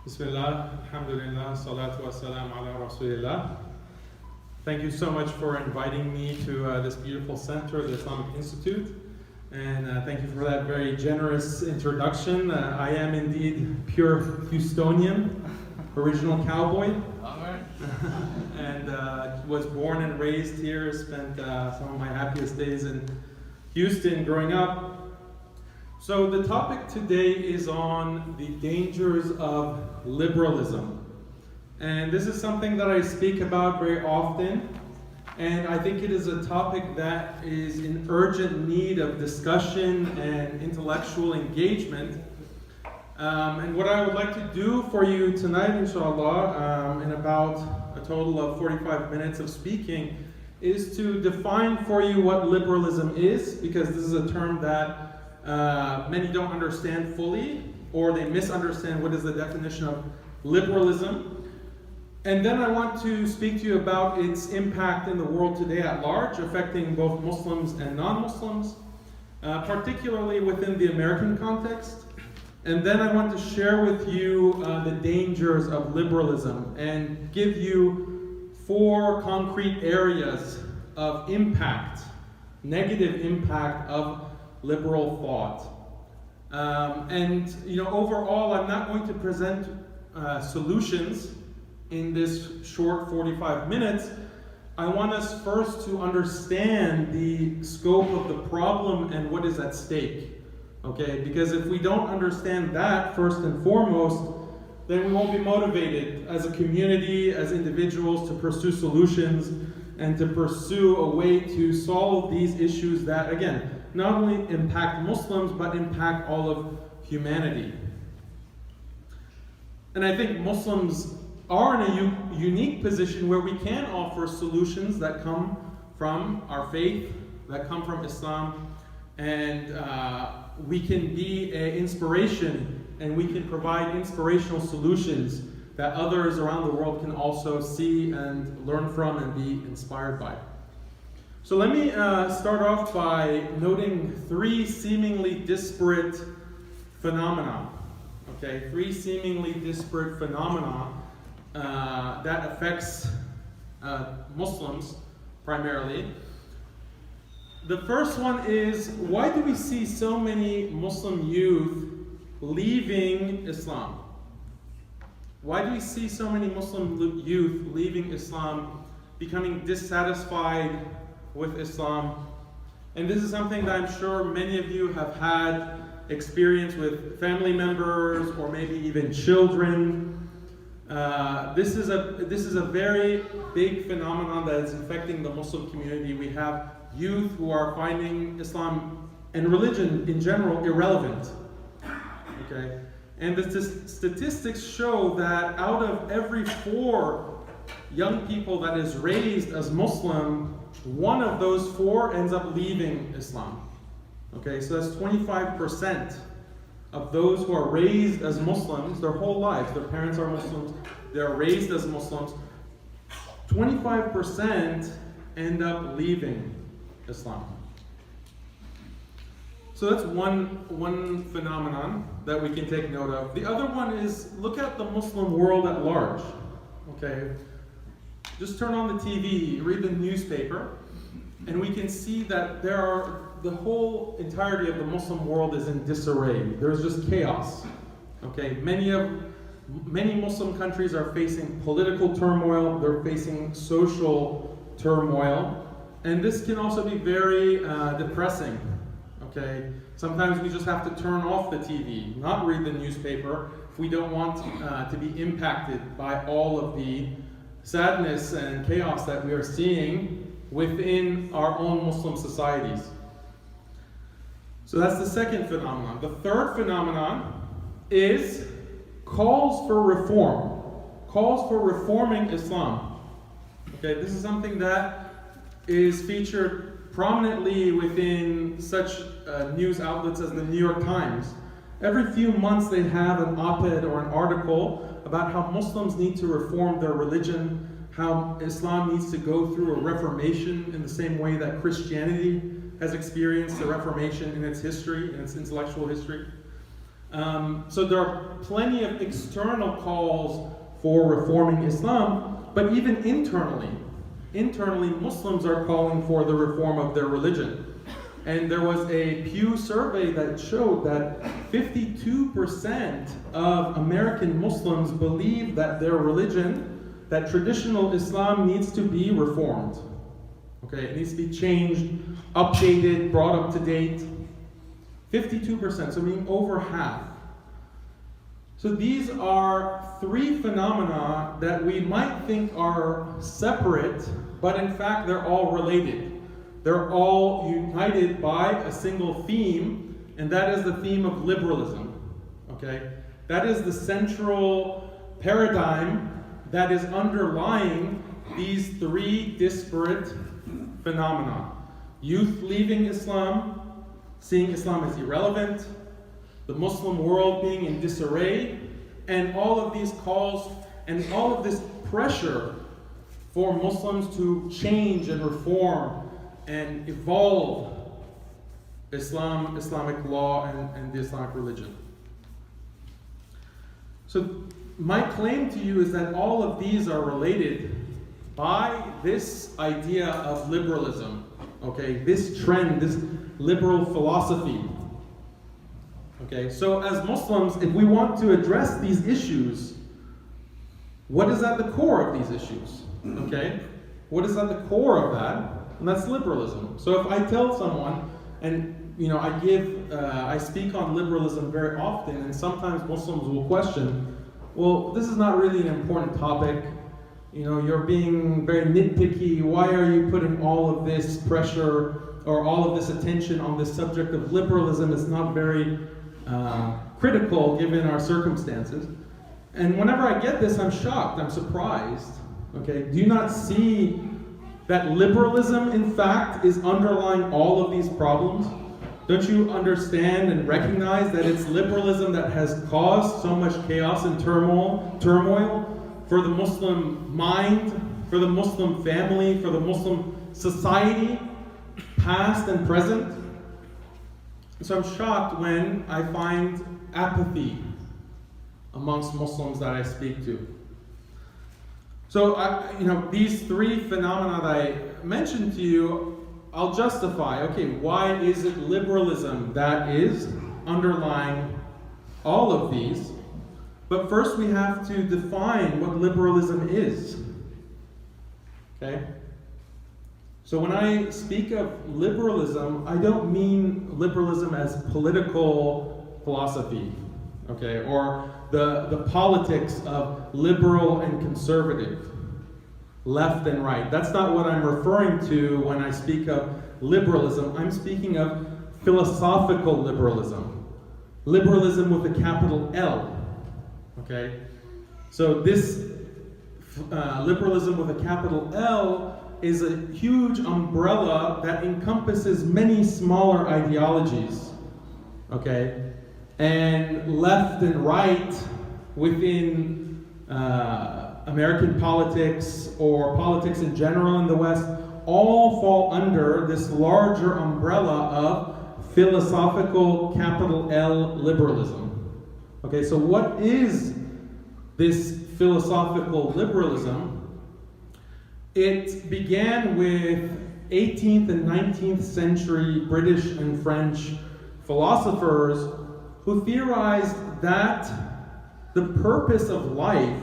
Bismillah, alhamdulillah, salatu wassalam ala rasulillah. Thank you so much for inviting me to this beautiful center, the Islamic Institute. And thank you for that very generous introduction. I am indeed pure Houstonian, original cowboy. And was born and raised here, spent some of my happiest days in Houston growing up. So the topic today is on the dangers of liberalism. And this is something that I speak about very often. And I think it is a topic that is in urgent need of discussion and intellectual engagement. And what I would like to do for you tonight, inshallah, in about a total of 45 minutes of speaking, is to define for you what liberalism is, because this is a term that many don't understand fully, or they misunderstand what is the definition of liberalism. And then I want to speak to you about its impact in the world today at large, affecting both Muslims and non-Muslims, particularly within the American context. And then I want to share with you the dangers of liberalism and give you 4 concrete areas of impact, negative impact of liberal thought. And overall, I'm not going to present solutions in this short 45 minutes. I want us first to understand the scope of the problem and what is at stake. Okay, because if we don't understand that first and foremost, then we won't be motivated as a community, as individuals, to pursue solutions and to pursue a way to solve these issues that, again, not only impact Muslims, but impact all of humanity. And I think Muslims are in a unique position where we can offer solutions that come from our faith, that come from Islam, and we can be an inspiration, and we can provide inspirational solutions that others around the world can also see and learn from and be inspired by. So let me start off by noting 3 seemingly disparate phenomena. Okay, 3 seemingly disparate phenomena that affects Muslims primarily. The first one is, why do we see so many Muslim youth leaving Islam? Why do we see so many Muslim youth leaving Islam, becoming dissatisfied with Islam? And this is something that I'm sure many of you have had experience with family members or maybe even children. This is a very big phenomenon that is affecting the Muslim community. We have youth who are finding Islam and religion in general irrelevant. Okay? And the statistics show that out of every 4 young people that is raised as Muslim, 1 of those 4 ends up leaving Islam. Okay, so that's 25% of those who are raised as Muslims their whole lives. Their parents are Muslims, they're raised as Muslims. 25% end up leaving Islam. So that's one phenomenon that we can take note of. The other one is, look at the Muslim world at large. Okay, just turn on the TV, read the newspaper, and we can see that the whole entirety of the Muslim world is in disarray. There's just chaos. Okay, many Muslim countries are facing political turmoil, they're facing social turmoil, and this can also be very depressing. Okay, sometimes we just have to turn off the TV, not read the newspaper, if we don't want to be impacted by all of the sadness and chaos that we are seeing within our own Muslim societies. So that's the second phenomenon. The third phenomenon is calls for reform. Calls for reforming Islam. Okay, this is something that is featured prominently within such news outlets as the New York Times. Every few months they have an op-ed or an article about how Muslims need to reform their religion, how Islam needs to go through a reformation in the same way that Christianity has experienced a reformation in its history, in its intellectual history. So there are plenty of external calls for reforming Islam, but even internally Muslims are calling for the reform of their religion. And there was a Pew survey that showed that 52% of American Muslims believe that their religion, that traditional Islam, needs to be reformed. Okay, it needs to be changed, updated, brought up to date. 52%, so meaning over half. So these are three phenomena that we might think are separate, but in fact they're all related. They're all united by a single theme, and that is the theme of liberalism. Okay? That is the central paradigm that is underlying these three disparate phenomena. Youth leaving Islam, seeing Islam as irrelevant, the Muslim world being in disarray, and all of these calls and all of this pressure for Muslims to change and reform and evolve Islamic law and the Islamic religion. So my claim to you is that all of these are related by this idea of liberalism, okay, this trend, this liberal philosophy. Okay, so as Muslims, if we want to address these issues, what is at the core of these issues? Okay, what is at the core of that? And that's liberalism. So if I tell someone, and I speak on liberalism very often, and sometimes Muslims will question, well, this is not really an important topic. You're being very nitpicky. Why are you putting all of this pressure or all of this attention on this subject of liberalism? It's not very critical given our circumstances. And whenever I get this, I'm shocked, I'm surprised. Okay, do you not see that liberalism, in fact, is underlying all of these problems? Don't you understand and recognize that it's liberalism that has caused so much chaos and turmoil for the Muslim mind, for the Muslim family, for the Muslim society, past and present? So I'm shocked when I find apathy amongst Muslims that I speak to. So, these three phenomena that I mentioned to you, I'll justify, okay, why is it liberalism that is underlying all of these? But first we have to define what liberalism is. Okay? So when I speak of liberalism, I don't mean liberalism as political philosophy, okay, or the politics of liberal and conservative, left and right. That's not what I'm referring to when I speak of liberalism. I'm speaking of philosophical liberalism. Liberalism with a capital L, okay? So this liberalism with a capital L is a huge umbrella that encompasses many smaller ideologies, okay? And left and right within American politics or politics in general in the West all fall under this larger umbrella of philosophical capital L liberalism. Okay, so what is this philosophical liberalism? It began with 18th and 19th century British and French philosophers who theorized that the purpose of life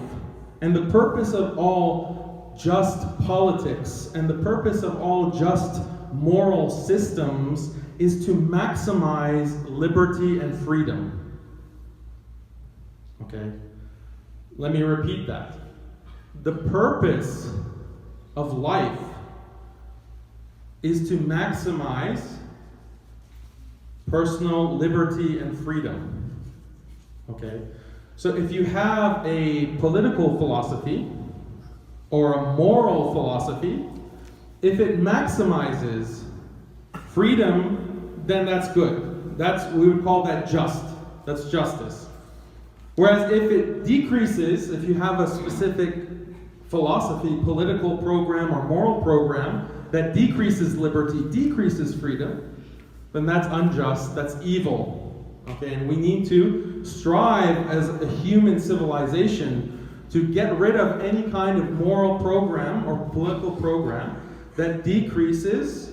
and the purpose of all just politics and the purpose of all just moral systems is to maximize liberty and freedom. Okay? Let me repeat that. The purpose of life is to maximize personal liberty and freedom. Okay? So if you have a political philosophy or a moral philosophy, if it maximizes freedom, then that's good. We would call that just. That's justice. Whereas if it decreases, if you have a specific philosophy, political program or moral program that decreases liberty, decreases freedom, then that's unjust, that's evil. Okay, and we need to strive as a human civilization to get rid of any kind of moral program or political program that decreases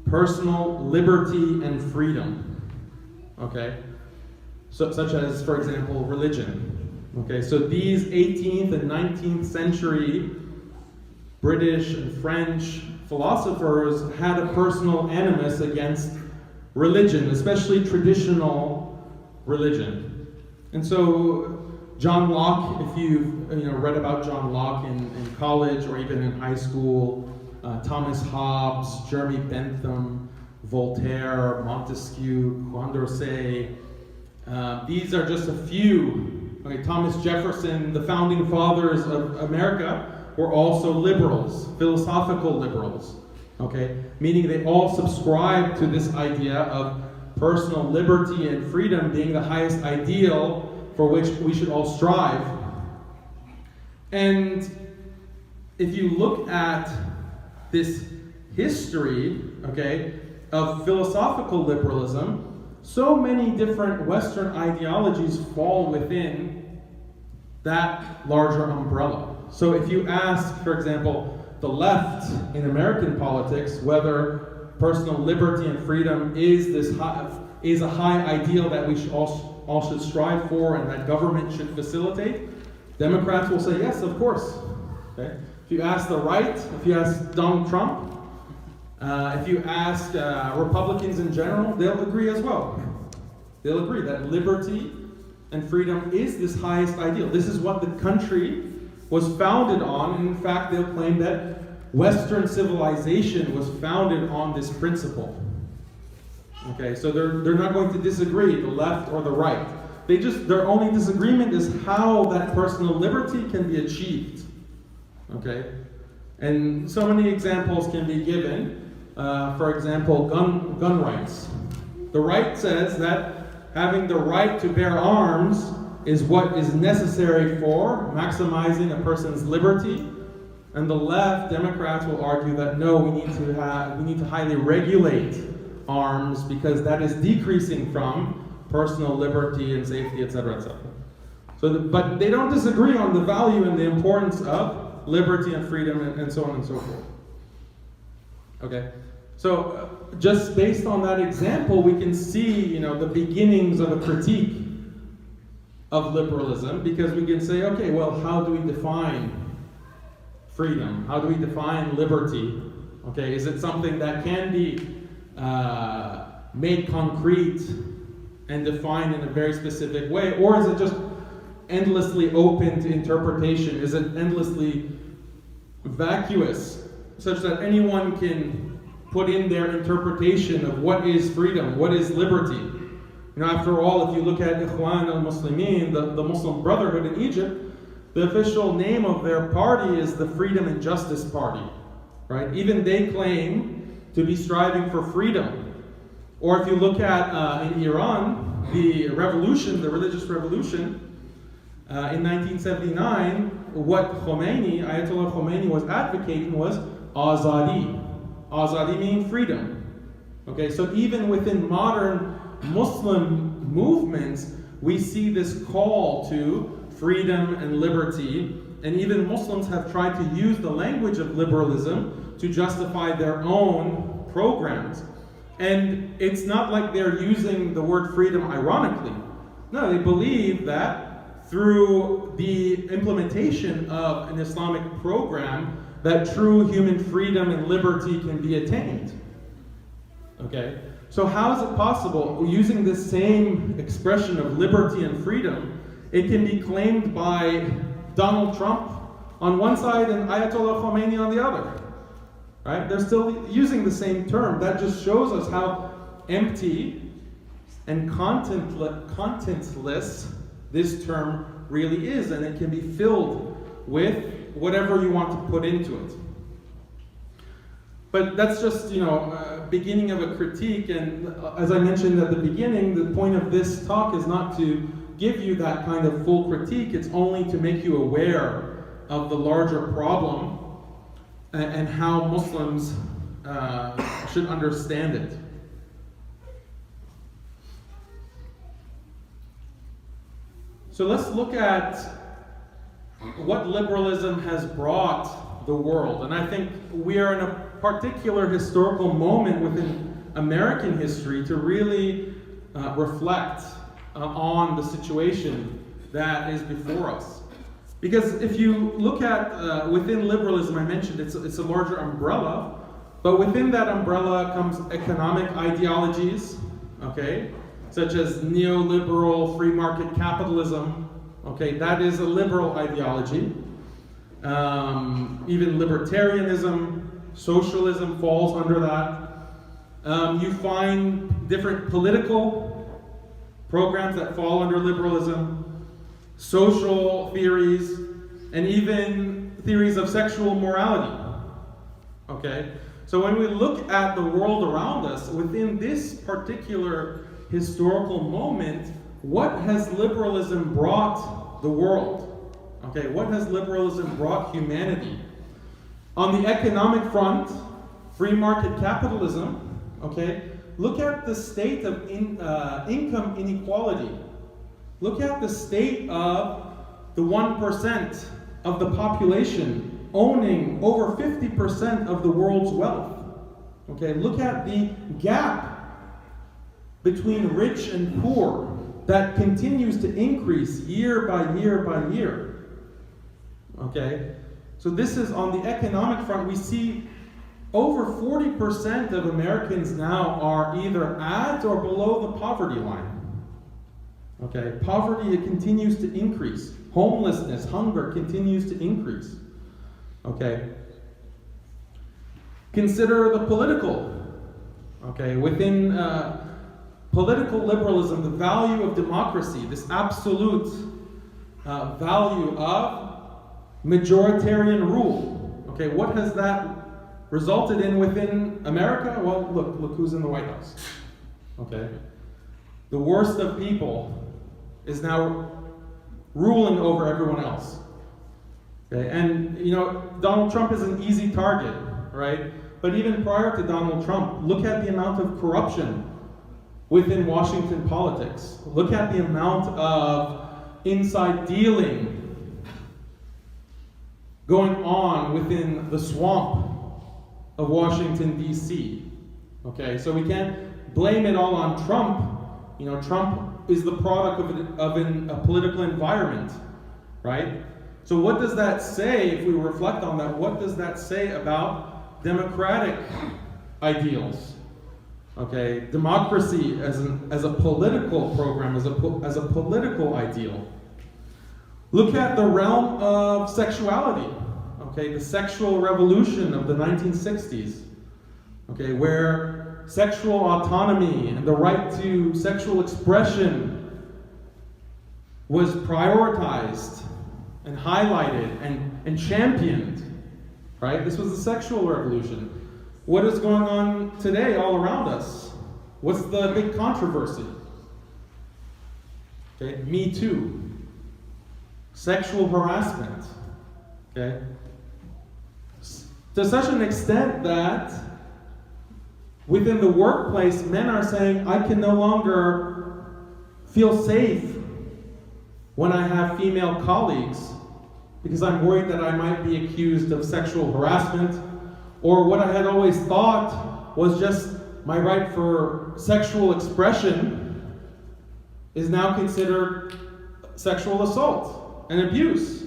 personal liberty and freedom. Okay, so, such as, for example, religion. Okay, so these 18th and 19th century British and French philosophers had a personal animus against religion, especially traditional religion. And so John Locke, if you've read about John Locke in college or even in high school, Thomas Hobbes, Jeremy Bentham, Voltaire, Montesquieu, Condorcet, these are just a few. Okay, Thomas Jefferson, the founding fathers of America, were also liberals, philosophical liberals. Okay, meaning they all subscribe to this idea of personal liberty and freedom being the highest ideal for which we should all strive. And if you look at this history, okay, of philosophical liberalism, so many different Western ideologies fall within that larger umbrella. So if you ask, for example, the left in American politics whether personal liberty and freedom is a high ideal that we should all should strive for and that government should facilitate, Democrats will say yes, of course. Okay? If you ask the right, if you ask Donald Trump, if you ask Republicans in general, they'll agree as well. They'll agree that liberty and freedom is this highest ideal. This is what the country was founded on, and in fact they'll claim that Western civilization was founded on this principle. Okay, so they're not going to disagree, the left or the right. Their only disagreement is how that personal liberty can be achieved. Okay, and so many examples can be given. For example, gun rights. The right says that having the right to bear arms is what is necessary for maximizing a person's liberty, and the left, Democrats, will argue that no, we need to highly regulate arms because that is decreasing from personal liberty and safety, etc., etc. But they don't disagree on the value and the importance of liberty and freedom and so on and so forth. Okay, so just based on that example, we can see, the beginnings of a critique of liberalism, because we can say, okay, well, how do we define freedom? How do we define liberty? Okay, is it something that can be made concrete and defined in a very specific way, or is it just endlessly open to interpretation? Is it endlessly vacuous, such that anyone can put in their interpretation of what is freedom, what is liberty? After all, if you look at Ikhwan al-Muslimin, the Muslim Brotherhood in Egypt, the official name of their party is the Freedom and Justice Party, right? Even they claim to be striving for freedom. Or if you look at in Iran, the revolution, the religious revolution, in 1979, what Ayatollah Khomeini was advocating was azadi. Azadi meaning freedom. Okay, so even within modern Muslim movements, we see this call to freedom and liberty, and even Muslims have tried to use the language of liberalism to justify their own programs. And it's not like they're using the word freedom ironically. No, they believe that through the implementation of an Islamic program, that true human freedom and liberty can be attained. Okay? So how is it possible, using this same expression of liberty and freedom, it can be claimed by Donald Trump on one side and Ayatollah Khomeini on the other? Right? They're still using the same term. That just shows us how empty and contentless this term really is, and it can be filled with whatever you want to put into it. But that's just, beginning of a critique, and as I mentioned at the beginning, the point of this talk is not to give you that kind of full critique, it's only to make you aware of the larger problem and how Muslims should understand it. So let's look at what liberalism has brought the world. And I think we are in a particular historical moment within American history to really reflect on the situation that is before us. Because if you look at within liberalism, I mentioned it's a larger umbrella, but within that umbrella comes economic ideologies, okay, such as neoliberal free market capitalism. Okay, that is a liberal ideology. Even libertarianism, socialism falls under that. You find different political programs that fall under liberalism, social theories, and even theories of sexual morality. Okay, so when we look at the world around us, within this particular historical moment, what has liberalism brought the world? Okay, what has liberalism brought humanity? On the economic front, free market capitalism, okay, look at the state of income inequality. Look at the state of the 1% of the population owning over 50% of the world's wealth. Okay, look at the gap between rich and poor that continues to increase year by year by year. Okay, so this is on the economic front. We see over 40% of Americans now are either at or below the poverty line. Okay, poverty, it continues to increase. Homelessness, hunger continues to increase. Okay, consider the political. Okay, within political liberalism, the value of democracy, this absolute value of majoritarian rule. Okay, what has that resulted in within America? Well, look who's in the White House. Okay, the worst of people is now ruling over everyone else. Okay, and you know, Donald Trump is an easy target, right? But even prior to Donald Trump, look at the amount of corruption within Washington politics. Look at the amount of inside dealing going on within the swamp of Washington, D.C. Okay, so we can't blame it all on Trump. You know, Trump is the product of a political environment, right? So what does that say, if we reflect on that, what does that say about democratic ideals? Okay, democracy as a political program, as a political ideal. Look at the realm of sexuality. Okay, the sexual revolution of the 1960s. Okay, where sexual autonomy and the right to sexual expression was prioritized and highlighted and championed. Right? This was the sexual revolution. What is going on today all around us? What's the big controversy? Okay, Me Too. Sexual harassment. Okay? To such an extent that within the workplace, men are saying, I can no longer feel safe when I have female colleagues because I'm worried that I might be accused of sexual harassment, or what I had always thought was just my right for sexual expression is now considered sexual assault and abuse.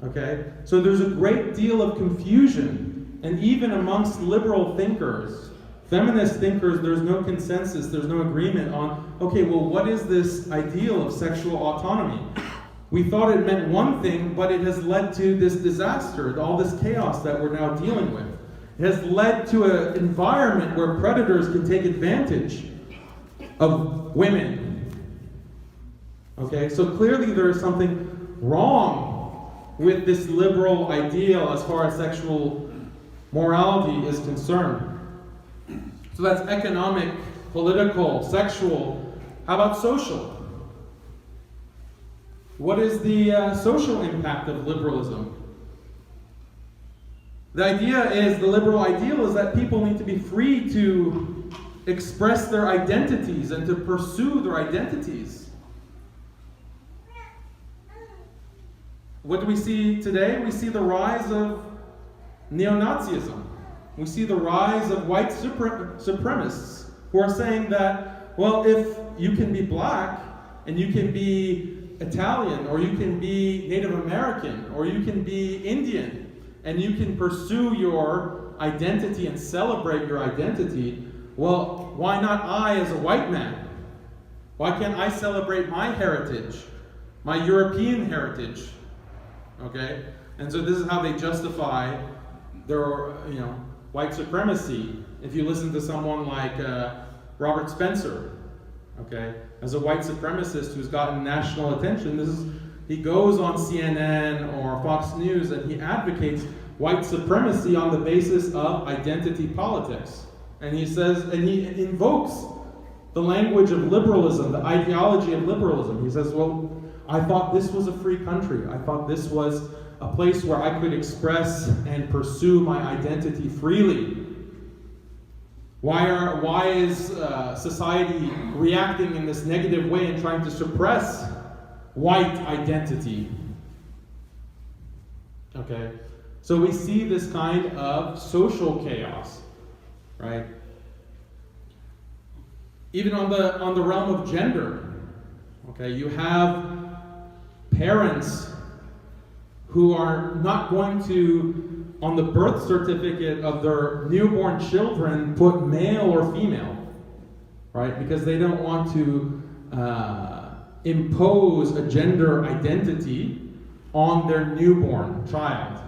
Okay? So there's a great deal of confusion, and even amongst liberal thinkers, feminist thinkers, there's no consensus, there's no agreement on, okay, well, what is this ideal of sexual autonomy? We thought it meant one thing, but it has led to this disaster, all this chaos that we're now dealing with. It has led to an environment where predators can take advantage of women. Okay, so clearly there is something wrong with this liberal ideal as far as sexual morality is concerned. So that's economic, political, sexual. How about social? What is the social impact of liberalism? The idea is, the liberal ideal is that people need to be free to express their identities and to pursue their identities. What do we see today? We see the rise of neo-Nazism. We see the rise of white supremacists who are saying that, well, if you can be black and you can be Italian, or you can be Native American, or you can be Indian, and you can pursue your identity and celebrate your identity, well, why not I as a white man? Why can't I celebrate my heritage, my European heritage? Okay? And so this is how they justify their, white supremacy. If you listen to someone like Robert Spencer, okay, as a white supremacist who's gotten national attention, he goes on CNN or Fox News and he advocates white supremacy on the basis of identity politics. And he says, and he invokes the language of liberalism, the ideology of liberalism. He says, well, I thought this was a free country. I thought this was a place where I could express and pursue my identity freely. Why is society reacting in this negative way and trying to suppress white identity? Okay, so we see this kind of social chaos, right? Even on the realm of gender, okay, you have parents who are not going to, on the birth certificate of their newborn children, put male or female, right? Because they don't want to impose a gender identity on their newborn child.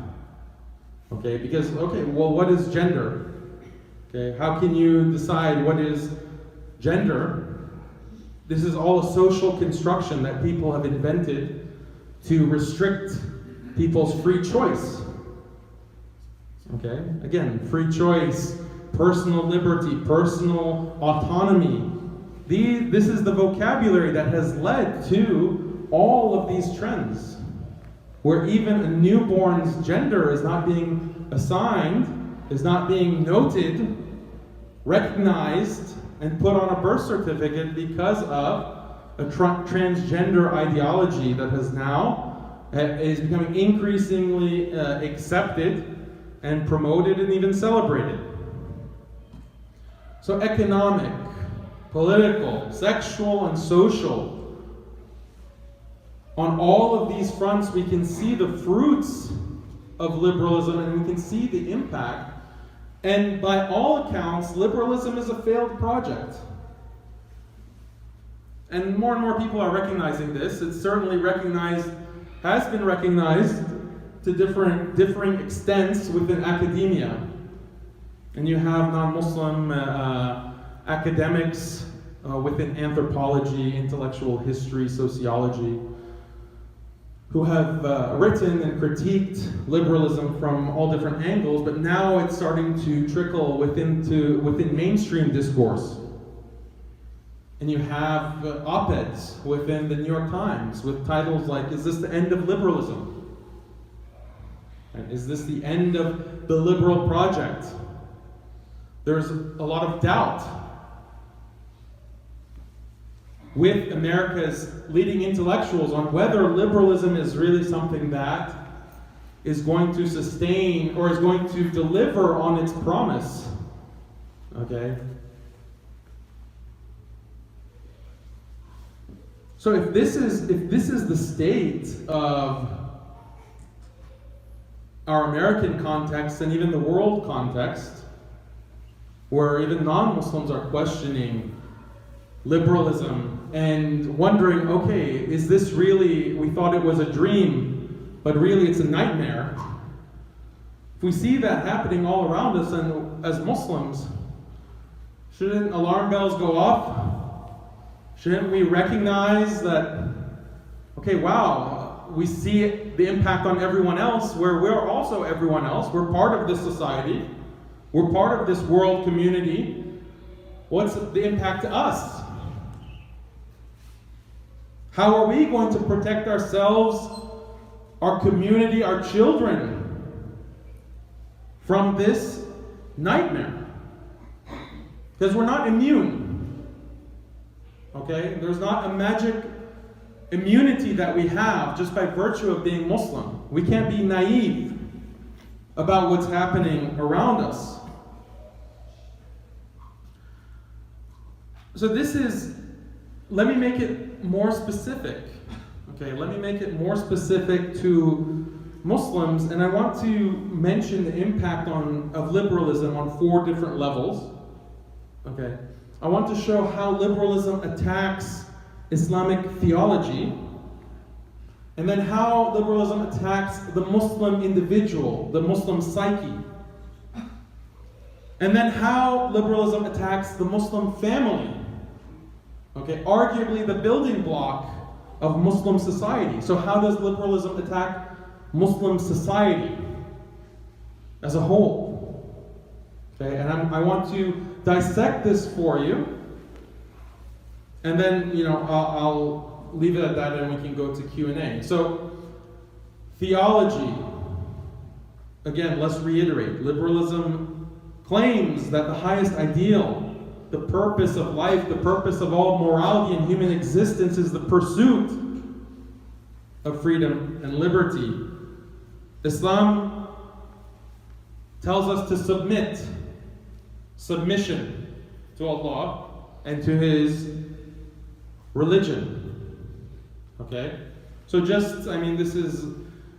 Okay, because, well, what is gender? Okay, how can you decide what is gender? This is all a social construction that people have invented to restrict people's free choice. Okay? Again, free choice, personal liberty, personal autonomy. This is the vocabulary that has led to all of these trends, where even a newborn's gender is not being assigned, is not being noted, recognized, and put on a birth certificate because of a transgender ideology that has now is becoming increasingly accepted and promoted and even celebrated. So economic, political, sexual, and social, on all of these fronts we can see the fruits of liberalism and we can see the impact. And by all accounts, liberalism is a failed project. And more people are recognizing this. It's certainly has been recognized to differing extents within academia. And you have non-Muslim academics within anthropology, intellectual history, sociology, who have written and critiqued liberalism from all different angles, but now it's starting to trickle within mainstream discourse. And you have op-eds within the New York Times with titles like, "Is this the end of liberalism?" And "Is this the end of the liberal project?" There's a lot of doubt with America's leading intellectuals on whether liberalism is really something that is going to sustain or is going to deliver on its promise. Okay? So if this is the state of our American context and even the world context, where even non-Muslims are questioning liberalism and wondering, okay, is this really, we thought it was a dream, but really it's a nightmare. If we see that happening all around us, and as Muslims, shouldn't alarm bells go off? Shouldn't we recognize that, okay, wow, we see the impact on everyone else, where we're also everyone else. We're part of this society. We're part of this world community. What's the impact to us? How are we going to protect ourselves, our community, our children from this nightmare? Because we're not immune. Okay? There's not a magic immunity that we have just by virtue of being Muslim. We can't be naive about what's happening around us. So let me make it more specific. Okay, let me make it more specific to Muslims, and I want to mention the impact of liberalism on 4 different levels. Okay, I want to show how liberalism attacks Islamic theology, and then how liberalism attacks the Muslim individual, the Muslim psyche, and then how liberalism attacks the Muslim family. Okay, arguably the building block of Muslim society. So how does liberalism attack Muslim society as a whole? Okay, and I want to dissect this for you, and then I'll leave it at that, and we can go to Q&A. So theology, again, let's reiterate. Liberalism claims that the highest ideal, the purpose of life, the purpose of all morality and human existence is the pursuit of freedom and liberty. Islam tells us to submission to Allah and to His religion. Okay? So this is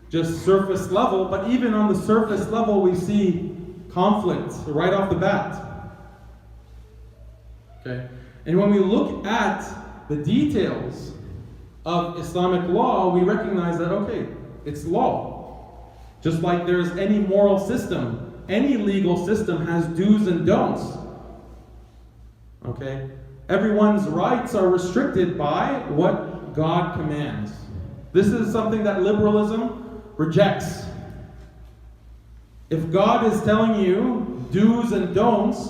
just surface level, but even on the surface level we see conflict right off the bat. Okay? And when we look at the details of Islamic law, we recognize that, okay, it's law. Just like there's any moral system, any legal system has do's and don'ts. Okay? Everyone's rights are restricted by what God commands. This is something that liberalism rejects. If God is telling you do's and don'ts,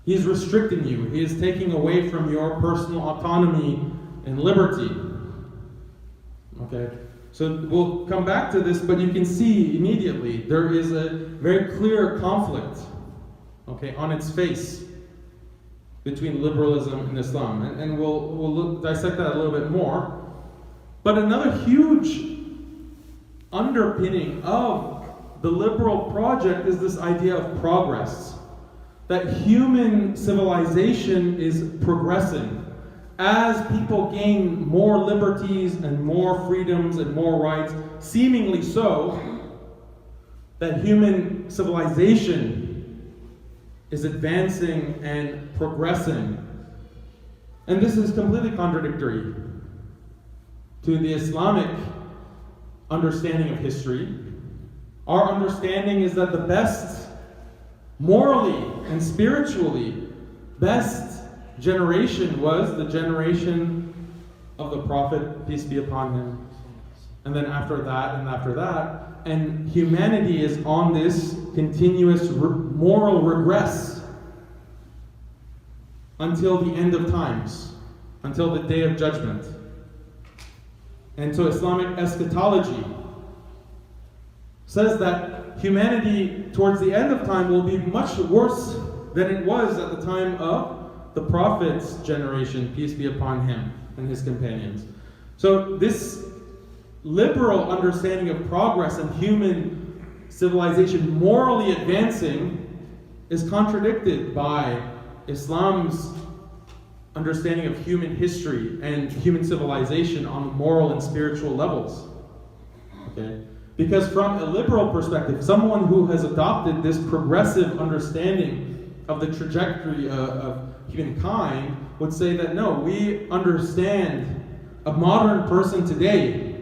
He's restricting you. He is taking away from your personal autonomy and liberty. Okay? So we'll come back to this, but you can see immediately there is a very clear conflict, okay, on its face between liberalism and Islam. And we'll dissect that a little bit more. But another huge underpinning of the liberal project is this idea of progress. That human civilization is progressing. As people gain more liberties and more freedoms and more rights, seemingly so, that human civilization is advancing and progressing. And this is completely contradictory to the Islamic understanding of history. Our understanding is that the best, morally and spiritually, best generation was the generation of the Prophet, peace be upon him. And then after that, and humanity is on this continuous moral regress until the end of times, until the day of judgment. And so Islamic eschatology says that humanity towards the end of time will be much worse than it was at the time of the Prophet's generation, peace be upon him and his companions. So this liberal understanding of progress and human civilization morally advancing is contradicted by Islam's understanding of human history and human civilization on moral and spiritual levels. Okay? Because from a liberal perspective, someone who has adopted this progressive understanding of the trajectory of humankind would say that no, we understand a modern person today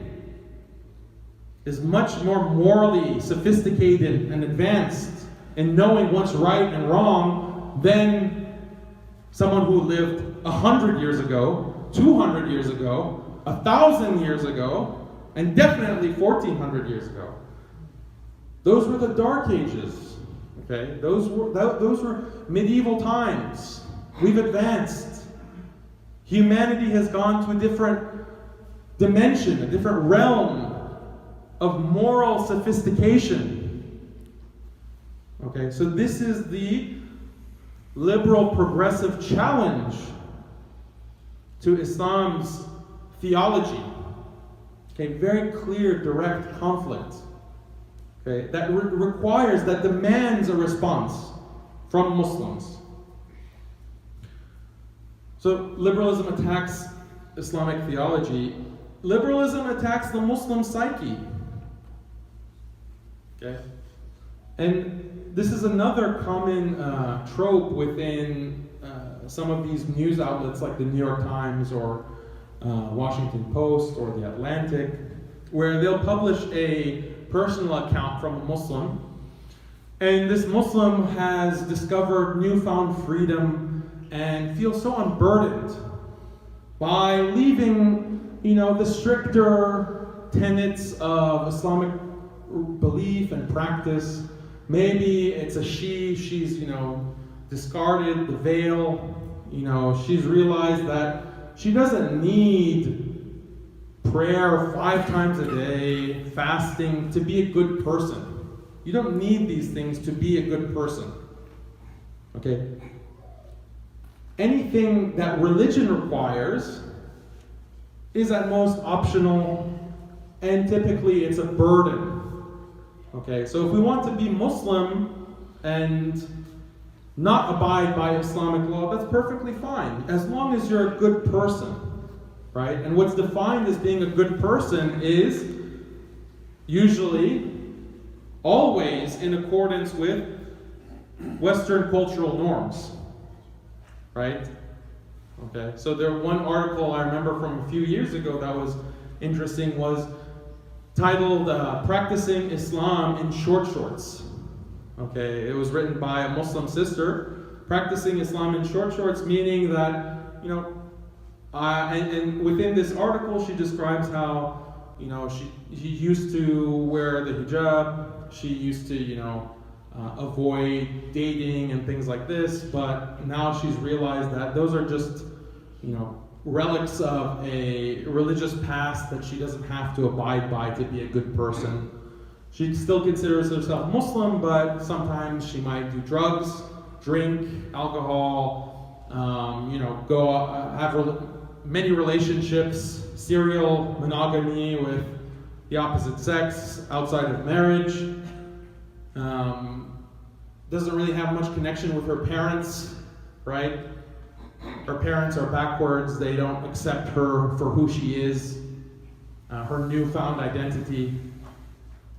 is much more morally sophisticated and advanced in knowing what's right and wrong than someone who lived 100 years ago, 200 years ago, 1,000 years ago, and definitely 1,400 years ago. Those were the Dark Ages. Okay, those were medieval times. We've advanced. Humanity has gone to a different dimension, a different realm of moral sophistication. Okay, so this is the liberal progressive challenge to Islam's theology. Okay, very clear, direct conflict. Okay, that requires, that demands a response from Muslims. So liberalism attacks Islamic theology. Liberalism attacks the Muslim psyche. Okay, and this is another common trope within some of these news outlets like the New York Times or Washington Post or the Atlantic, where they'll publish a personal account from a Muslim, and this Muslim has discovered newfound freedom and feels so unburdened by leaving, the stricter tenets of Islamic belief and practice. Maybe it's a she's, discarded the veil. She's realized that she doesn't need prayer 5 times a day, fasting, to be a good person. You don't need these things to be a good person. Okay? Anything that religion requires is at most optional, and typically it's a burden. Okay, so if we want to be Muslim and not abide by Islamic law, that's perfectly fine, as long as you're a good person, right? And what's defined as being a good person is usually, always in accordance with Western cultural norms, right? Okay, so one article I remember from a few years ago that was interesting was titled Practicing Islam in Short Shorts. Okay, it was written by a Muslim sister, practicing Islam in short shorts, meaning that, and within this article she describes how, she used to wear the hijab, she used to, avoid dating and things like this, but now she's realized that those are just, relics of a religious past that she doesn't have to abide by to be a good person. She still considers herself Muslim, but sometimes she might do drugs, drink, alcohol, go have many relationships, serial monogamy with the opposite sex outside of marriage. Doesn't really have much connection with her parents, right? Her parents are backwards. They don't accept her for who she is, her newfound identity.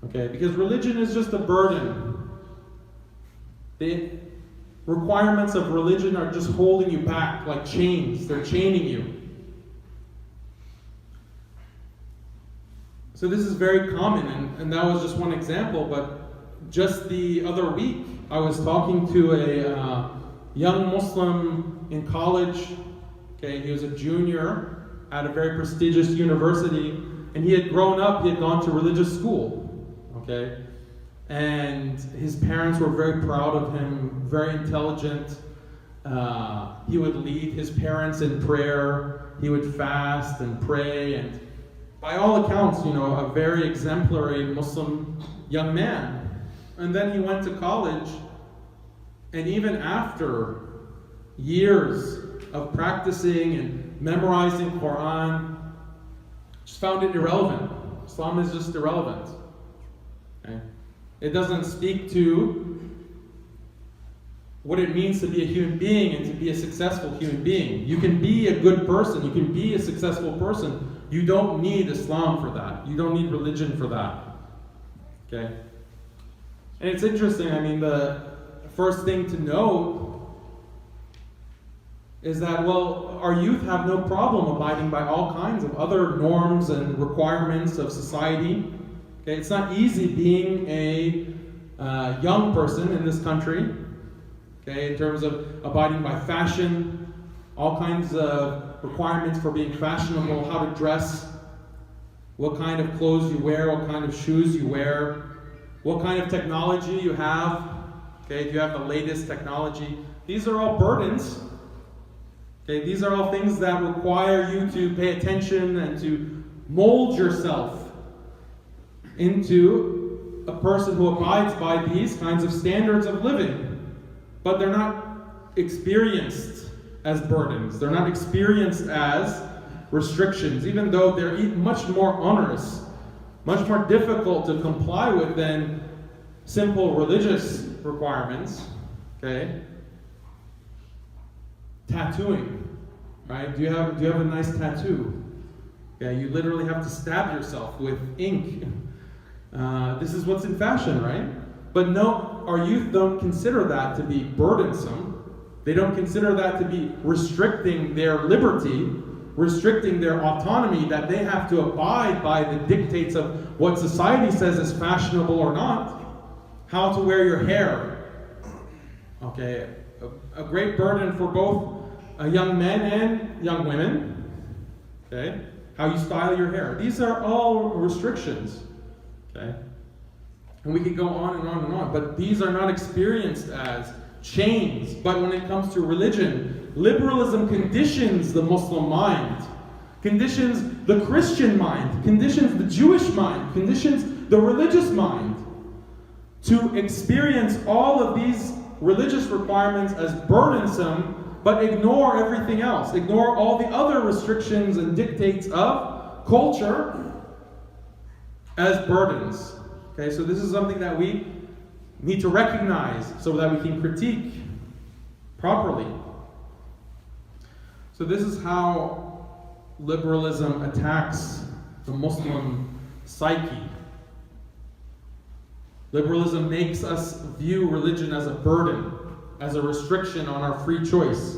Okay, because religion is just a burden. The requirements of religion are just holding you back like chains. They're chaining you. So this is very common, and that was just one example, but just the other week, I was talking to a young Muslim in college. Okay, he was a junior at a very prestigious university, and he had grown up, he had gone to religious school. Okay, and his parents were very proud of him, very intelligent. He would lead his parents in prayer. He would fast and pray, and by all accounts, a very exemplary Muslim young man. And then he went to college, and even after years of practicing and memorizing Quran, just found it irrelevant. Islam is just irrelevant. Okay? It doesn't speak to what it means to be a human being and to be a successful human being. You can be a good person, you can be a successful person. You don't need Islam for that. You don't need religion for that. Okay? And it's interesting, the first thing to note is that, our youth have no problem abiding by all kinds of other norms and requirements of society. Okay, it's not easy being a young person in this country, okay, in terms of abiding by fashion, all kinds of requirements for being fashionable, how to dress, what kind of clothes you wear, what kind of shoes you wear, what kind of technology you have. Okay, if you have the latest technology, these are all burdens. Okay, these are all things that require you to pay attention and to mold yourself into a person who abides by these kinds of standards of living. But they're not experienced as burdens. They're not experienced as restrictions, even though they're much more onerous, much more difficult to comply with than simple religious requirements. Okay? Tattooing, right? Do you have a nice tattoo? Okay, you literally have to stab yourself with ink. This is what's in fashion, right? But no, our youth don't consider that to be burdensome. They don't consider that to be restricting their liberty, restricting their autonomy, that they have to abide by the dictates of what society says is fashionable or not. How to wear your hair. Okay, a great burden for both young men and young women. Okay, how you style your hair. These are all restrictions. Okay, and we could go on and on and on, but these are not experienced as chains. But when it comes to religion, liberalism conditions the Muslim mind, conditions the Christian mind, conditions the Jewish mind, conditions the religious mind to experience all of these religious requirements as burdensome, but ignore everything else, ignore all the other restrictions and dictates of culture as burdens. Okay, so this is something that we need to recognize so that we can critique properly. So this is how liberalism attacks the Muslim psyche. Liberalism makes us view religion as a burden, as a restriction on our free choice.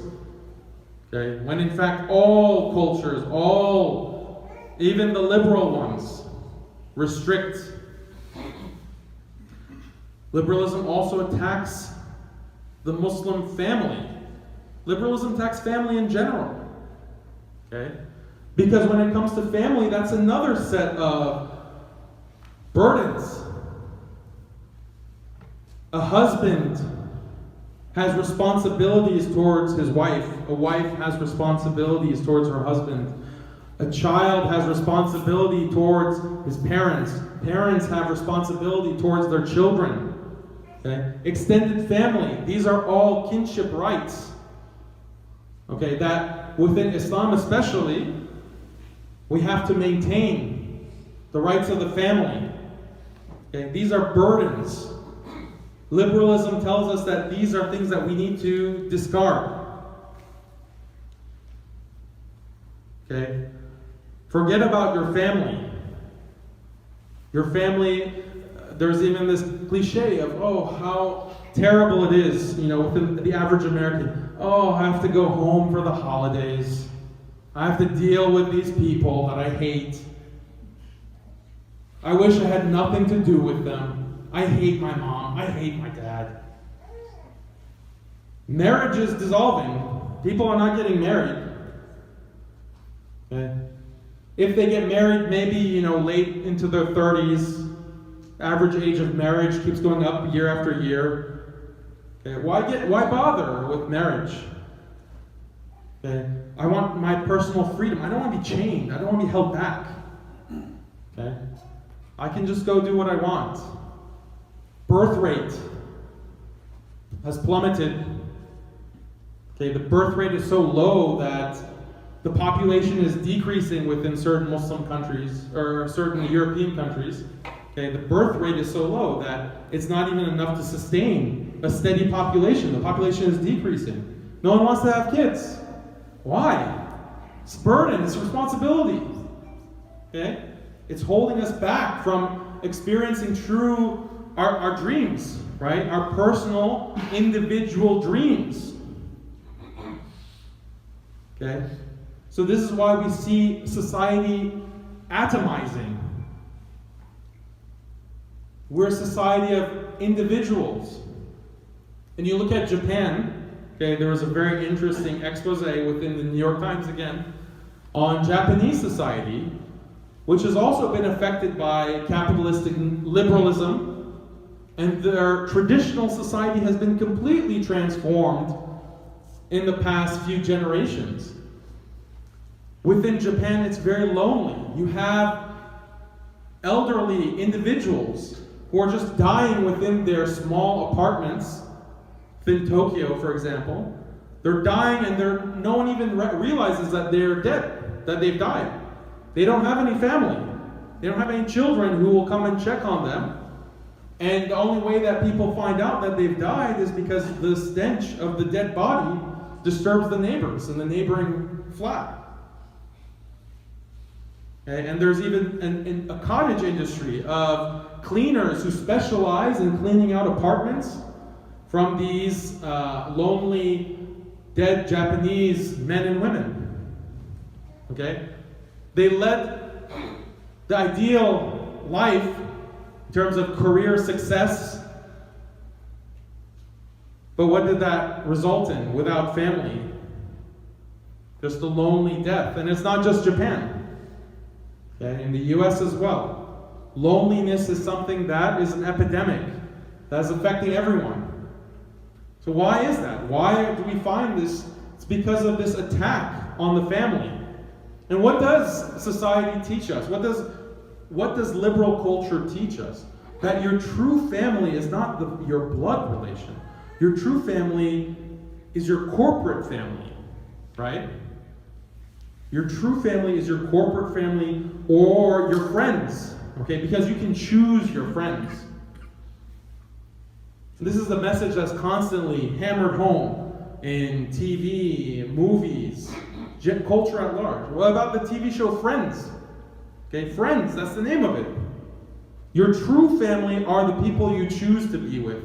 Okay? When in fact all cultures, even the liberal ones, restrict. Liberalism also attacks the Muslim family. Liberalism attacks family in general. Okay? Because when it comes to family, that's another set of burdens. A husband has responsibilities towards his wife. A wife has responsibilities towards her husband. A child has responsibility towards his parents. Parents have responsibility towards their children. Okay? Extended family. These are all kinship rights. Okay, that within Islam especially, we have to maintain the rights of the family. Okay? These are burdens. Liberalism tells us that these are things that we need to discard. Okay? Forget about your family. Your family, there's even this cliche of, oh, how terrible it is, within the average American. Oh, I have to go home for the holidays. I have to deal with these people that I hate. I wish I had nothing to do with them. I hate my mom. I hate my dad. Marriage is dissolving. People are not getting married. Okay? If they get married, maybe, late into their 30s, average age of marriage keeps going up year after year. Okay? Why bother with marriage? Okay? I want my personal freedom. I don't want to be chained. I don't want to be held back. Okay? I can just go do what I want. Birth rate has plummeted. Okay, the birth rate is so low that the population is decreasing within certain Muslim countries or certain European countries. Okay, the birth rate is so low that it's not even enough to sustain a steady population. The population is decreasing. No one wants to have kids. Why? It's a burden, it's a responsibility. Okay? It's holding us back from experiencing true our dreams, right? Our personal, individual dreams. Okay? So this is why we see society atomizing. We're a society of individuals. And you look at Japan, okay, there was a very interesting expose within the New York Times again on Japanese society, which has also been affected by capitalistic liberalism, and their traditional society has been completely transformed in the past few generations. Within Japan, it's very lonely. You have elderly individuals who are just dying within their small apartments. In Tokyo, for example, they're dying and no one even realizes that they're dead. that they've died. They don't have any family. They don't have any children who will come and check on them. And the only way that people find out that they've died is because the stench of the dead body disturbs the neighbors in the neighboring flat. Okay? And there's even a cottage industry of cleaners who specialize in cleaning out apartments from these lonely, dead Japanese men and women. Okay? They led the ideal life in terms of career success. But what did that result in without family? Just a lonely death. And it's not just Japan. Okay? In the US as well. Loneliness is something that is an epidemic that is affecting everyone. So why is that? Why do we find this? It's because of this attack on the family. And what does society teach us? What does liberal culture teach us? That your true family is not your blood relation. Your true family is your corporate family, right? Your true family is your corporate family or your friends, okay? Because you can choose your friends. This is the message that's constantly hammered home in TV, movies, culture at large. What about the TV show Friends? Okay, Friends, that's the name of it. Your true family are the people you choose to be with.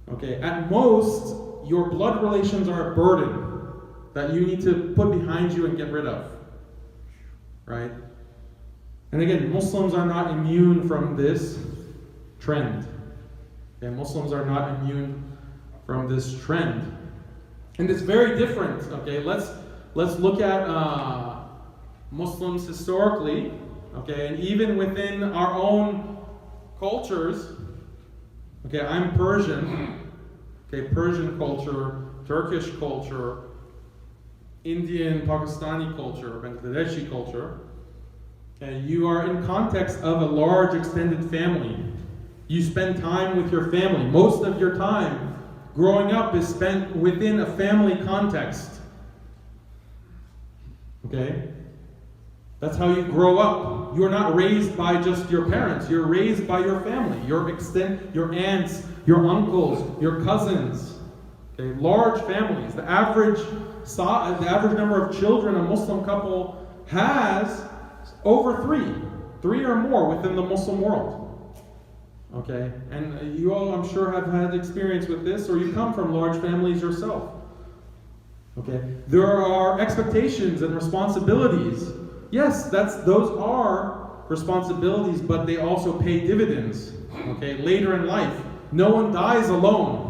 Okay, at most, your blood relations are a burden that you need to put behind you and get rid of. Right? And again, Muslims are not immune from this trend. Okay, Muslims are not immune from this trend. And it's very different. Okay, let's look at Muslims historically, okay, and even within our own cultures. Okay, I'm Persian. Okay, Persian culture, Turkish culture, Indian, Pakistani culture, Bangladeshi culture. Okay, you are in context of a large extended family. You spend time with your family. Most of your time growing up is spent within a family context. Okay? That's how you grow up. You're not raised by just your parents. You're raised by your family, your aunts, your uncles, your cousins. Okay? Large families. The average number of children a Muslim couple has over three or more within the Muslim world. Okay, and you all, I'm sure, have had experience with this, or you come from large families yourself. Okay, there are expectations and responsibilities. Yes, those are responsibilities, but they also pay dividends. Okay, later in life, no one dies alone.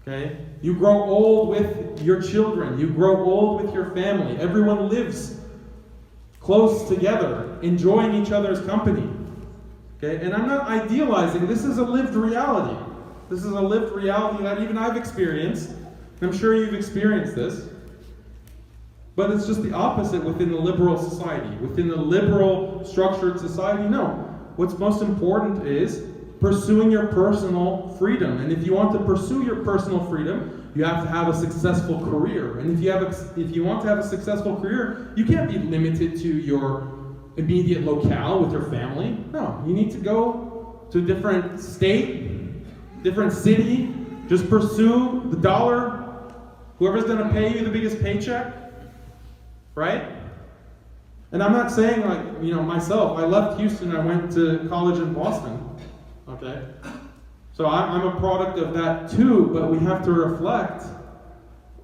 Okay, you grow old with your children. You grow old with your family. Everyone lives close together, enjoying each other's company. Okay, and I'm not idealizing. This is a lived reality. This is a lived reality that even I've experienced. I'm sure you've experienced this. But it's just the opposite within the liberal society. Within the liberal structured society, no. What's most important is pursuing your personal freedom. And if you want to pursue your personal freedom, you have to have a successful career. And if you want to have a successful career, you can't be limited to your immediate locale with your family. No, you need to go to a different state, different city. Just pursue the dollar. Whoever's going to pay you the biggest paycheck, right? And I'm not saying myself. I left Houston. I went to college in Boston. Okay, so I'm a product of that too. But we have to reflect.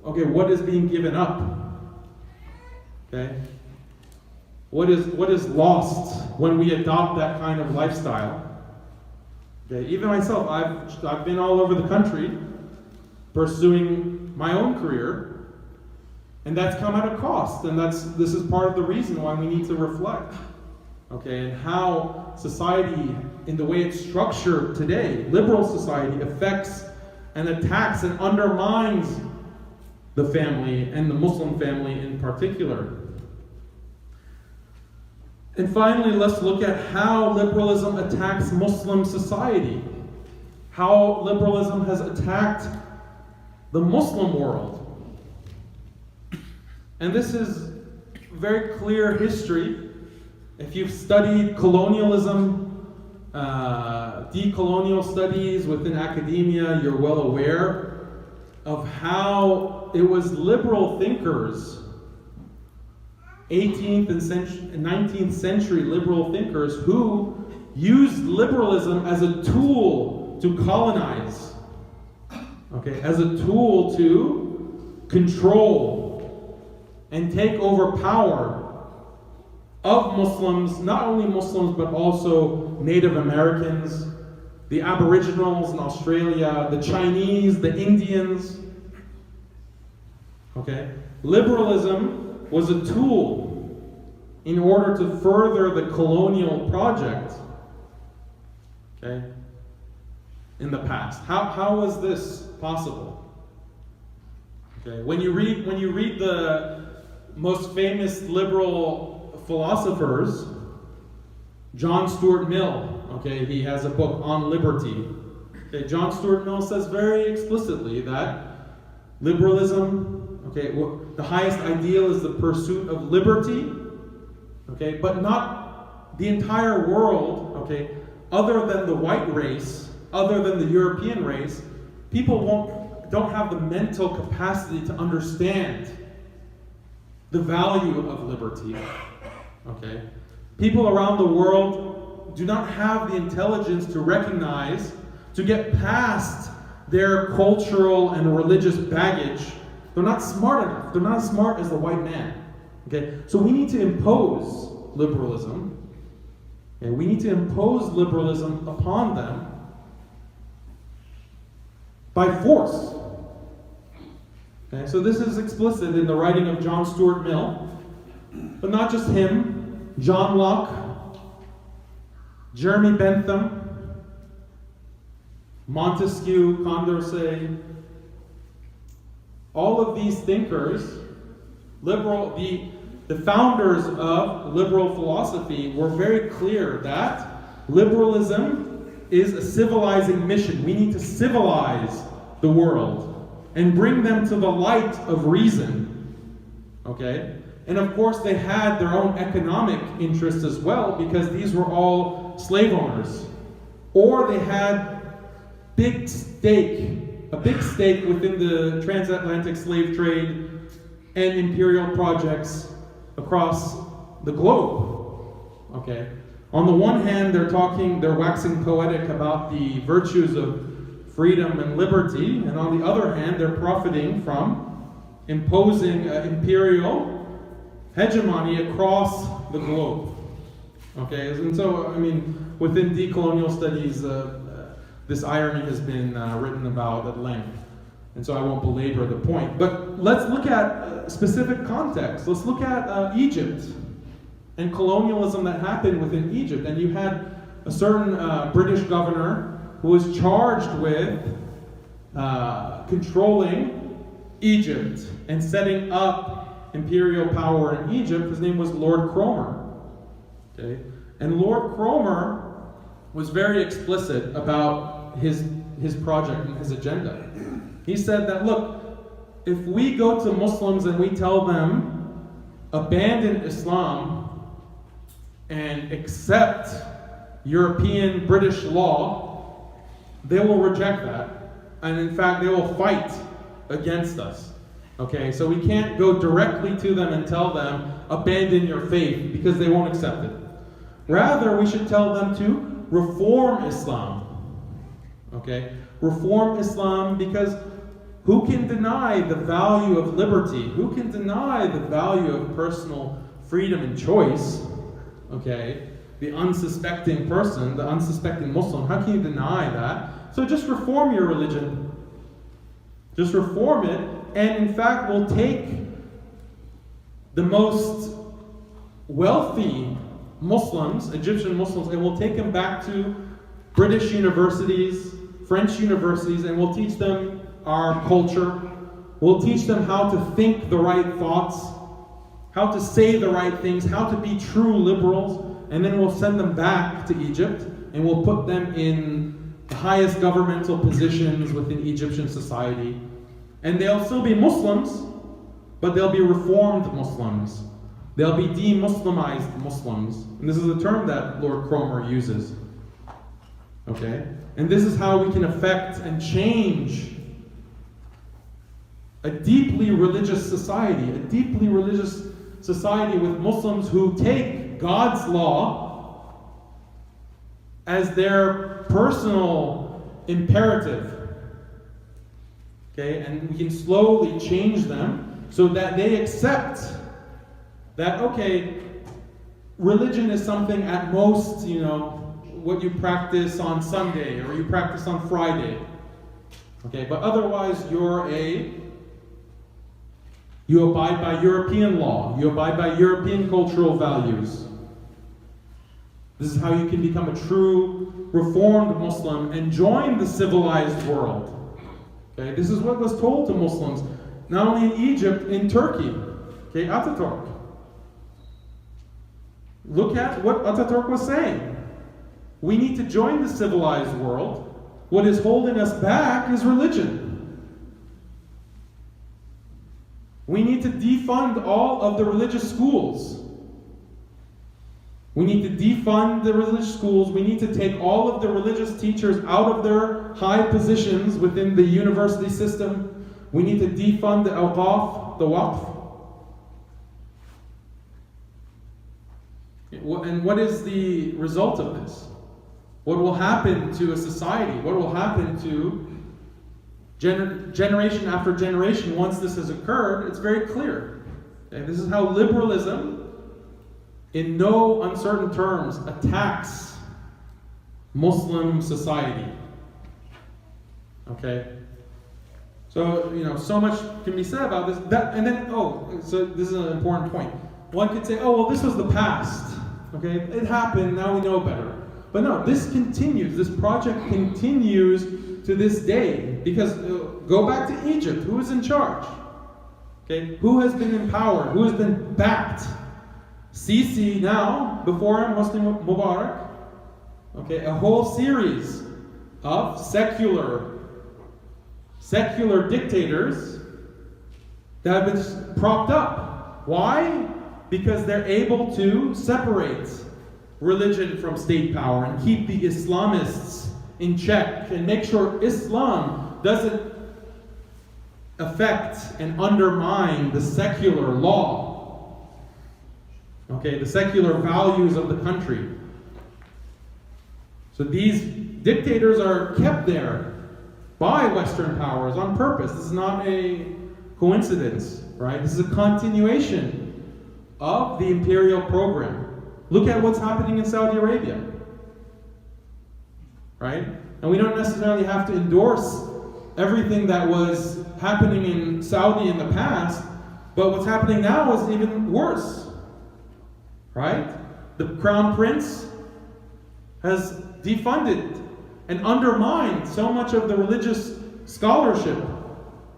Okay, what is being given up? Okay. What is lost when we adopt that kind of lifestyle? Okay, even myself, I've been all over the country pursuing my own career, and that's come at a cost. And this is part of the reason why we need to reflect. Okay, and how society, in the way it's structured today, liberal society, affects and attacks and undermines the family and the Muslim family in particular. And finally, let's look at how liberalism attacks Muslim society. How liberalism has attacked the Muslim world. And this is very clear history. If you've studied colonialism, decolonial studies within academia, you're well aware of how it was liberal thinkers, 18th and 19th century liberal thinkers, who used liberalism as a tool to colonize, okay, as a tool to control and take over power of Muslims, not only Muslims, but also Native Americans, the Aboriginals in Australia, the Chinese, the Indians. Okay? Liberalism was a tool in order to further the colonial project, okay, in the past. How was this possible? Okay, when you read the most famous liberal philosophers, John Stuart Mill, okay, he has a book on liberty. Okay, John Stuart Mill says very explicitly that liberalism, okay, the highest ideal is the pursuit of liberty, okay, but not the entire world, okay, other than the white race, other than the European race. People don't have the mental capacity to understand the value of liberty. Okay? People around the world do not have the intelligence to recognize, to get past their cultural and religious baggage. They're not smart enough. They're not as smart as the white man. Okay? So we need to impose liberalism. Okay? We need to impose liberalism upon them by force. Okay? So this is explicit in the writing of John Stuart Mill. But not just him. John Locke, Jeremy Bentham, Montesquieu, Condorcet, all of these thinkers, the founders of liberal philosophy, were very clear that liberalism is a civilizing mission. We need to civilize the world and bring them to the light of reason. Okay? And of course, they had their own economic interests as well, because these were all slave owners. Or they had a big stake within the transatlantic slave trade and imperial projects across the globe. Okay? On the one hand, they're waxing poetic about the virtues of freedom and liberty, and on the other hand, they're profiting from imposing imperial hegemony across the globe. Okay, and so, I mean, within decolonial studies, this irony has been written about at length. And so I won't belabor the point. But let's look at specific context. Let's look at Egypt and colonialism that happened within Egypt. And you had a certain British governor who was charged with controlling Egypt and setting up imperial power in Egypt. His name was Lord Cromer. Okay? And Lord Cromer was very explicit about his project and his agenda. He said that, look, if we go to Muslims and we tell them, abandon Islam and accept European British law, they will reject that. And in fact, they will fight against us. Okay, so we can't go directly to them and tell them, abandon your faith, because they won't accept it. Rather, we should tell them to reform Islam. Okay, reform Islam, because who can deny the value of liberty? Who can deny the value of personal freedom and choice? Okay, the unsuspecting person, the unsuspecting Muslim, how can you deny that? So just reform your religion. Just reform it. And in fact, we'll take the most wealthy Muslims, Egyptian Muslims, and we'll take them back to British universities, French universities, and we'll teach them our culture. We'll teach them how to think the right thoughts, how to say the right things, how to be true liberals, and then we'll send them back to Egypt, and we'll put them in the highest governmental positions within Egyptian society. And they'll still be Muslims, but they'll be reformed Muslims. They'll be de-Muslimized Muslims. And this is a term that Lord Cromer uses. Okay? And this is how we can affect and change a deeply religious society with Muslims who take God's law as their personal imperative. Okay? And we can slowly change them so that they accept that, okay, religion is something at most, what you practice on Sunday or you practice on Friday. Okay, but otherwise you abide by European law, you abide by European cultural values. This is how you can become a true reformed Muslim and join the civilized world. Okay, this is what was told to Muslims, not only in Egypt, in Turkey. Okay, Ataturk. Look at what Ataturk was saying. We need to join the civilized world. What is holding us back is religion. We need to defund all of the religious schools. We need to defund the religious schools. We need to take all of the religious teachers out of their high positions within the university system. We need to defund the awqaf, the waqf. And what is the result of this? What will happen to a society? What will happen to generation after generation once this has occurred? It's very clear. Okay? This is how liberalism, in no uncertain terms, attacks Muslim society. Okay? So, so much can be said about this. So this is an important point. One could say, oh, well, this was the past. Okay? It happened, now we know better. But no, this continues. This project continues to this day. Because go back to Egypt. Who is in charge? Okay, who has been empowered? Who has been backed? Sisi now, before him, Hosni Mubarak. Okay, a whole series of secular dictators that have been propped up. Why? Because they're able to separate religion from state power and keep the Islamists in check and make sure Islam doesn't affect and undermine the secular law. Okay, the secular values of the country. So these dictators are kept there by Western powers on purpose. This is not a coincidence, right? This is a continuation of the imperial program. Look at what's happening in Saudi Arabia, right? And we don't necessarily have to endorse everything that was happening in Saudi in the past, but what's happening now is even worse, right? The Crown Prince has defunded and undermined so much of the religious scholarship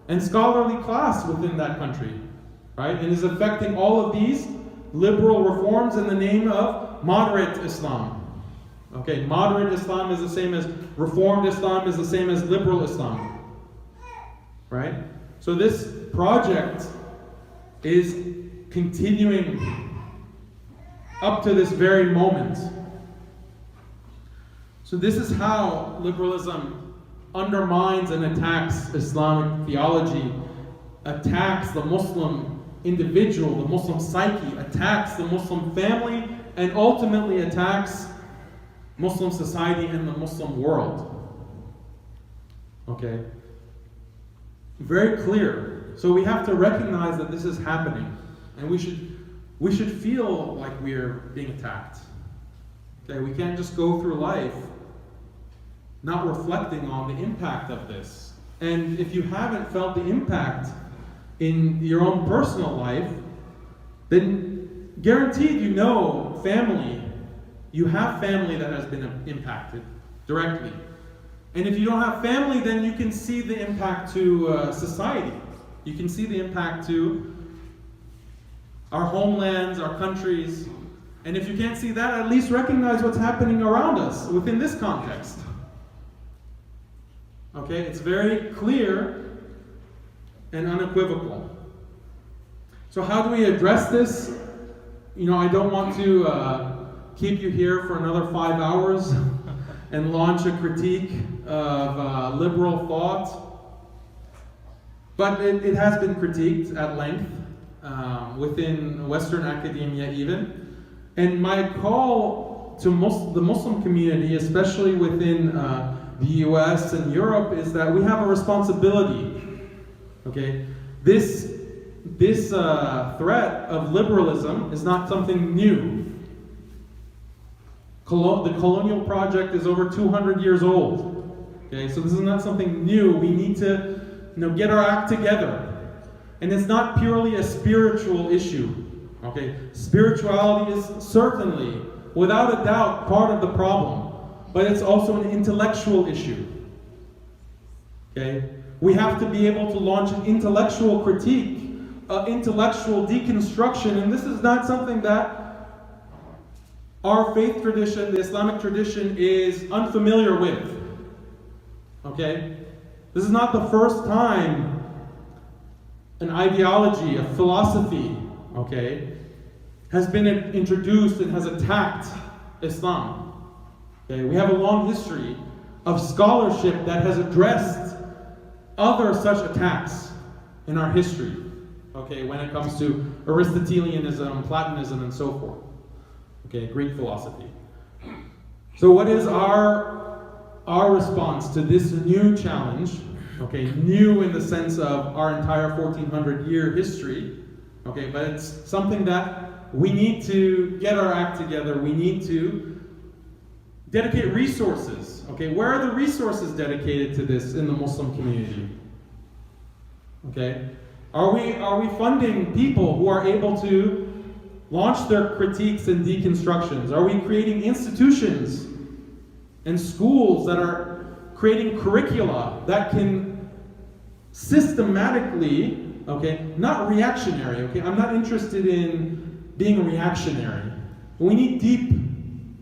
and scholarly class within that country, right? And is affecting all of these liberal reforms in the name of moderate Islam. Okay, moderate Islam is the same as reformed Islam is the same as liberal Islam. Right? So this project is continuing up to this very moment. So this is how liberalism undermines and attacks Islamic theology, attacks the Muslim individual, the Muslim psyche, attacks the Muslim family, and ultimately attacks Muslim society and the Muslim world. Okay? Very clear. So we have to recognize that this is happening, and we should feel like we're being attacked. Okay? We can't just go through life not reflecting on the impact of this. And if you haven't felt the impact in your own personal life, then guaranteed family. You have family that has been impacted directly. And if you don't have family, then you can see the impact to society. You can see the impact to our homelands, our countries. And if you can't see that, at least recognize what's happening around us within this context. Okay, it's very clear and unequivocal. So how do we address this? I don't want to keep you here for another 5 hours and launch a critique of liberal thought. But it has been critiqued at length within Western academia even. And my call to the Muslim community, especially within the US and Europe, is that we have a responsibility. Okay? This threat of liberalism is not something new. The colonial project is over 200 years old. Okay, so this is not something new. We need to get our act together. And it's not purely a spiritual issue. Okay, spirituality is certainly, without a doubt, part of the problem. But it's also an intellectual issue. Okay, we have to be able to launch an intellectual critique, intellectual deconstruction, and this is not something that our faith tradition, the Islamic tradition, is unfamiliar with. Okay? This is not the first time an ideology, a philosophy, okay, has been introduced and has attacked Islam. Okay? We have a long history of scholarship that has addressed other such attacks in our history. Okay, when it comes to Aristotelianism, Platonism, and so forth. Okay, Greek philosophy. So what is our response to this new challenge? Okay, new in the sense of our entire 1400-year history. Okay, but it's something that we need to get our act together. We need to dedicate resources. Okay, where are the resources dedicated to this in the Muslim community? Okay, are we funding people who are able to launch their critiques and deconstructions? Are we creating institutions and schools that are creating curricula that can systematically, okay, not reactionary, okay? I'm not interested in being reactionary. We need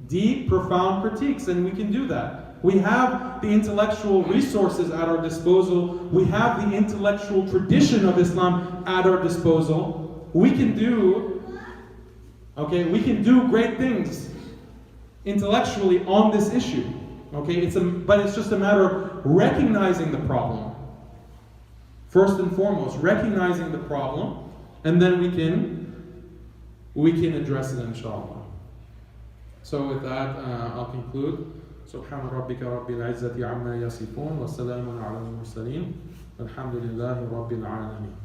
deep, profound critiques, and we can do that. We have the intellectual resources at our disposal. We have the intellectual tradition of Islam at our disposal. We can do great things intellectually on this issue. Okay, but it's just a matter of recognizing the problem. First and foremost, recognizing the problem, and then we can address it, inshallah. So with that, I'll conclude. سبحان ربك رب العزة عما يصفون وسلام على المرسلين والحمد لله رب العالمين.